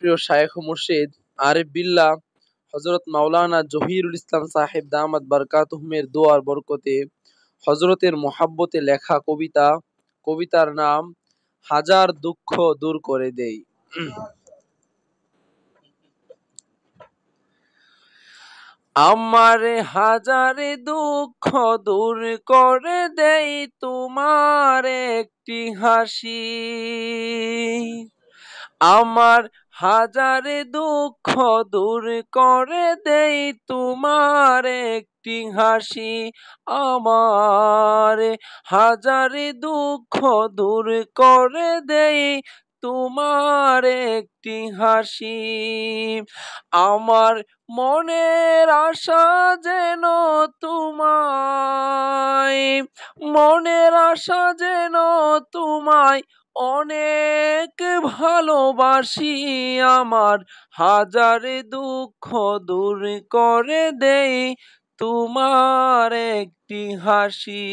প্রিয় শায়েখ মুর্শিদ আরিফ বিল্লাহ হযরত মাওলানা জহিরুল ইসলাম সাহেব দামাত বারকাতুহুমের দোয়ার বরকতে হযরতের মোহাব্বতে লেখা কবিতার নাম হাজার দুঃখ দূর করে দেই। আমার হাজারে দুঃখ দূর করে দেই তোমার একটি হাসি। আমার হাজারে দুঃখ দূর করে দেই তোমার একটি হাসি। আমার হাজারে দুঃখ দূর করে দেই তোমার একটি হাসি। আমার মনের আশা যেন তোমায়, মনের আশা যেন তোমায় অনেক ভালোবাসি। আমার হাজারে দুঃখ দূর করে দেই তোমার একটি হাসি।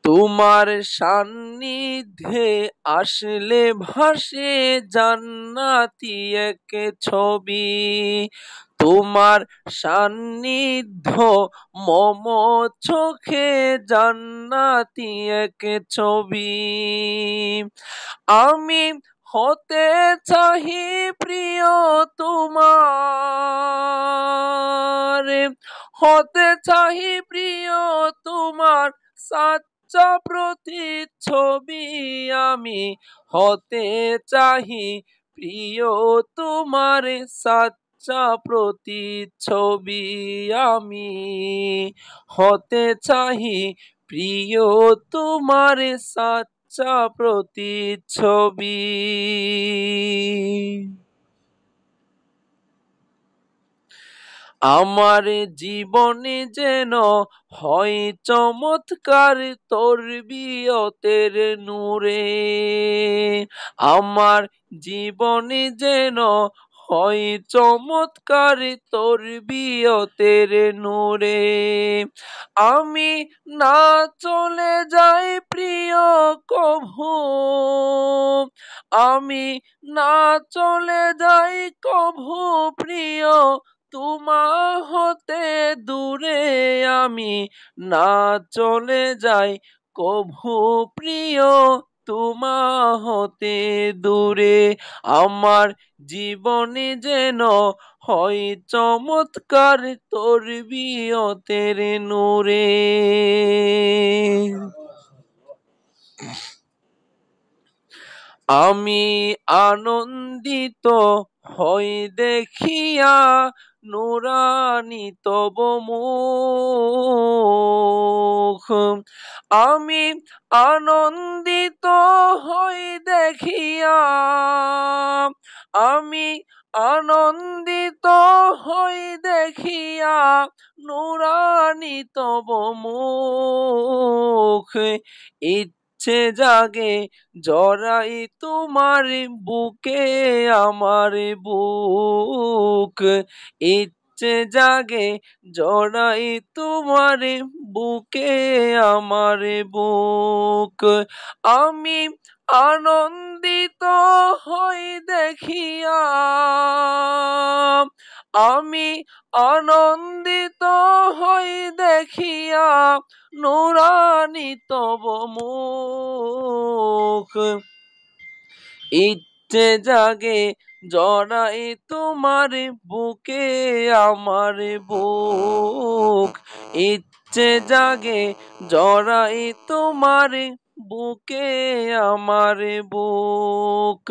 তোমার সান্নিধ্যে আসলে ভাসে জান্নাতি এক ছবি। তোমার সান্নিধ্য মম চোখে জান্নাতি এক ছবি। আমি হতে চাহি প্রিয় তোমার, হতে চাহি প্রিয় তোমার সাচ্চা প্রতিচ্ছবি। আমি হতে চাহি প্রিয় তোমার সাচ্চা প্রতিচ্ছবি। আমি হতে চাহি প্রিয় তোমার সাচ্চা প্রতিচ্ছবি। আমার জীবনে যেন হয় চমৎকার তরবিয়তের নূরে। আমার জীবনে যেন হয় চমৎকার তরবিয়তের নূরে। আমি না চলে যাই প্রিয় কভু, আমি না চলে যাই কভু প্রিয় তোমা হতে দূরে। আমি না চলে যাই কভু প্রিয় তোমা হতে দূরে। আমার জীবনে যেন হয় চমৎকার তরবিয়তের নূরে। আমি আনন্দিত হই দেখিয়া নুরানি তব মুখ। আমি আনন্দিত হই দেখিয়া, আমি আনন্দিত হই দেখিয়া নুরানি তব মুখ। ইচ্ছে জাগে জড়াই তোমার বুকে আমার বুক। ইচ্ছে জাগে জড়াই তোমার বুকে আমার বুক। আমি আনন্দিত হই দেখিয়া, আমি আনন্দিত হই দেখিয়া নুরানি তব মুখ। ইচ্ছে জাগে জড়াই তোমার বুকে আমার বুক। ইচ্ছে জাগে জড়াই তোমার বুকে আমার বুক।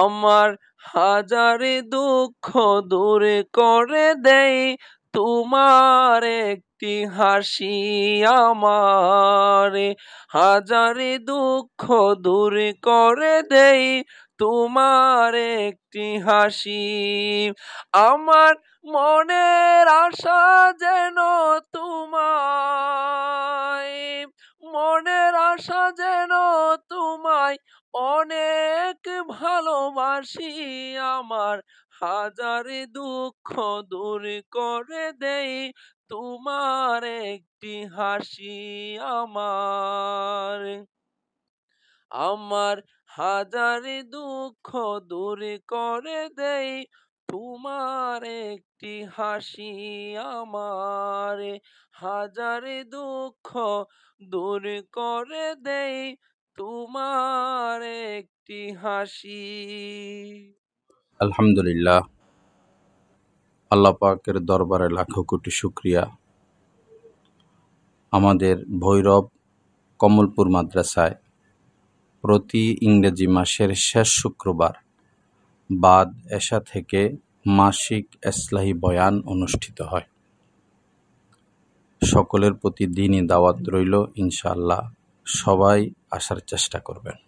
আমার হাজারে দুঃখ দূর করে দেই তোমার একটি হাসি। আমার হাজারে দুঃখ দূর করে দেই তোমার একটি হাসি। আমার মনের আশা যেন তোমায়, মনের আশা যেন তোমায় অনেক ভালোবাসি। আমার হাজারে দুঃখ দূর করে দেই তোমার একটি হাসি। আমার আমার হাজার দুঃখ দূর করে দেই তোমার একটি হাসি, আমার হাজার দুঃখ দূর করে দেই তোমার একটি হাসি। আলহামদুলিল্লাহ, আল্লাহ পাকের দরবারে লাখো কোটি শুকরিয়া। আমাদের ভৈরব কমলপুর মাদ্রাসায় প্রতি ইংরেজি মাসের শেষ শুক্রবার বাদ এশা থেকে মাসিক ইসলাহি বয়ান অনুষ্ঠিত হয়। সকলের প্রতি দিনই দাওয়াত রইল, ইনশাআল্লাহ সবাই আসার চেষ্টা করবেন।